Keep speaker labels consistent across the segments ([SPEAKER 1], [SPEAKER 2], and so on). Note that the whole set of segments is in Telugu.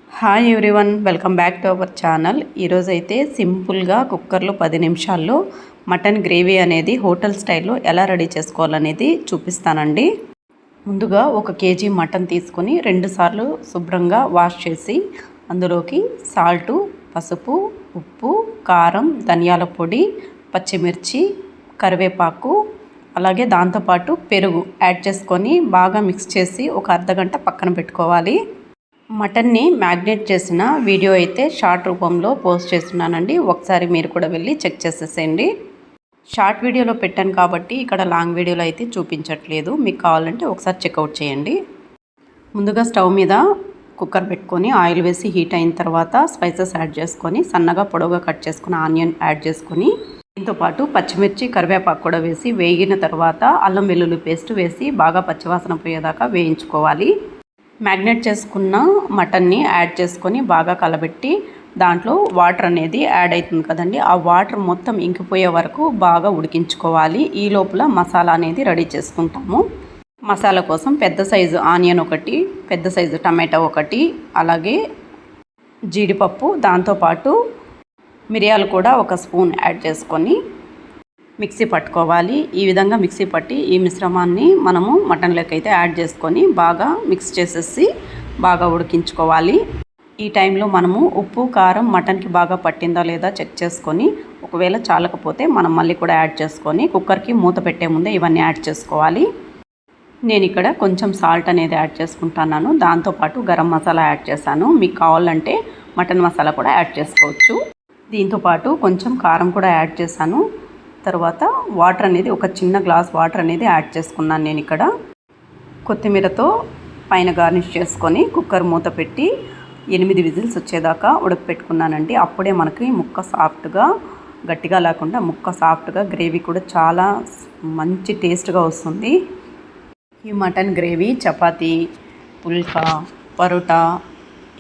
[SPEAKER 1] Hi everyone, welcome back to our channel. ఈరోజైతే సింపుల్గా కుక్కర్లో 10 నిమిషాల్లో మటన్ గ్రేవీ అనేది హోటల్ స్టైల్లో ఎలా రెడీ చేసుకోవాలనేది చూపిస్తానండి. ముందుగా 1 కేజీ మటన్ తీసుకొని 2 సార్లు శుభ్రంగా వాష్ చేసి అందులోకి సాల్టు, పసుపు, ఉప్పు, కారం, ధనియాల పొడి, పచ్చిమిర్చి, కరివేపాకు, అలాగే దాంతోపాటు పెరుగు యాడ్ చేసుకొని బాగా మిక్స్ చేసి ఒక అర్ధగంట పక్కన పెట్టుకోవాలి. మటన్ని మ్యాగ్నేట్ చేసిన వీడియో అయితే షార్ట్ రూపంలో పోస్ట్ చేస్తున్నానండి. ఒకసారి మీరు కూడా వెళ్ళి చెక్ చేసేసేయండి. షార్ట్ వీడియోలో పెట్టాను కాబట్టి ఇక్కడ లాంగ్ వీడియోలో అయితే చూపించట్లేదు. మీకు కావాలంటే ఒకసారి చెక్అవుట్ చేయండి. ముందుగా స్టవ్ మీద కుక్కర్ పెట్టుకొని ఆయిల్ వేసి హీట్ అయిన తర్వాత స్పైసెస్ యాడ్ చేసుకొని సన్నగా పొడవుగా కట్ చేసుకున్న ఆనియన్ యాడ్ చేసుకొని దీంతోపాటు పచ్చిమిర్చి, కరివేపాకు కూడా వేసి వేగిన తర్వాత అల్లం వెల్లుల్లి పేస్ట్ వేసి బాగా పచ్చివాసన పోయేదాకా వేయించుకోవాలి. మ్యాగ్నేట్ చేసుకున్న మటన్ని యాడ్ చేసుకొని బాగా కలబెట్టి దాంట్లో వాటర్ అనేది యాడ్ అవుతుంది కదండి, ఆ వాటర్ మొత్తం ఇంకిపోయే వరకు బాగా ఉడికించుకోవాలి. ఈ లోపల మసాలా అనేది రెడీ చేసుకుంటాము. మసాలా కోసం పెద్ద సైజు ఆనియన్ ఒకటి, పెద్ద సైజు టమాటా ఒకటి, అలాగే జీడిపప్పు, దాంతోపాటు మిరియాలు కూడా 1 స్పూన్ యాడ్ చేసుకొని మిక్సీ పట్టుకోవాలి. ఈ విధంగా మిక్సీ పట్టి ఈ మిశ్రమాన్ని మనము మటన్లోకి అయితే యాడ్ చేసుకొని బాగా మిక్స్ చేసేసి బాగా ఉడికించుకోవాలి. ఈ టైంలో మనము ఉప్పు, కారం మటన్కి బాగా పట్టిందా లేదా చెక్ చేసుకొని ఒకవేళ చాలకపోతే మనం మళ్ళీ కూడా యాడ్ చేసుకొని కుక్కర్కి మూత పెట్టే ముందే ఇవన్నీ యాడ్ చేసుకోవాలి. నేను ఇక్కడ కొంచెం సాల్ట్ అనేది యాడ్ చేసుకుంటున్నాను. దాంతోపాటు గరం మసాలా యాడ్ చేశాను. మీకు కావాలంటే మటన్ మసాలా కూడా యాడ్ చేసుకోవచ్చు. దీంతోపాటు కొంచెం కారం కూడా యాడ్ చేశాను. తర్వాత వాటర్ అనేది 1 చిన్న గ్లాస్ వాటర్ అనేది యాడ్ చేసుకున్నాను. నేను ఇక్కడ కొత్తిమీరతో పైన గార్నిష్ చేసుకొని కుక్కర్ మూత పెట్టి 8 విజిల్స్ వచ్చేదాకా ఉడకపెట్టుకున్నానండి. అప్పుడే మనకి ముక్క సాఫ్ట్గా, గట్టిగా లేకుండా ముక్క సాఫ్ట్గా, గ్రేవీ కూడా చాలా మంచి టేస్ట్గా వస్తుంది. ఈ మటన్ గ్రేవీ చపాతీ, పుల్కా, పరోటా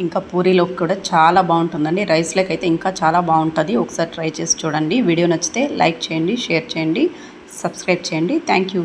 [SPEAKER 1] ఇంకా పూరీలోకి కూడా చాలా బాగుంటుందండి. రైస్లోకి అయితే ఇంకా చాలా బాగుంటుంది. ఒకసారి ట్రై చేసి చూడండి. వీడియో నచ్చితే లైక్ చేయండి, షేర్ చేయండి, సబ్స్క్రైబ్ చేయండి. Thank you.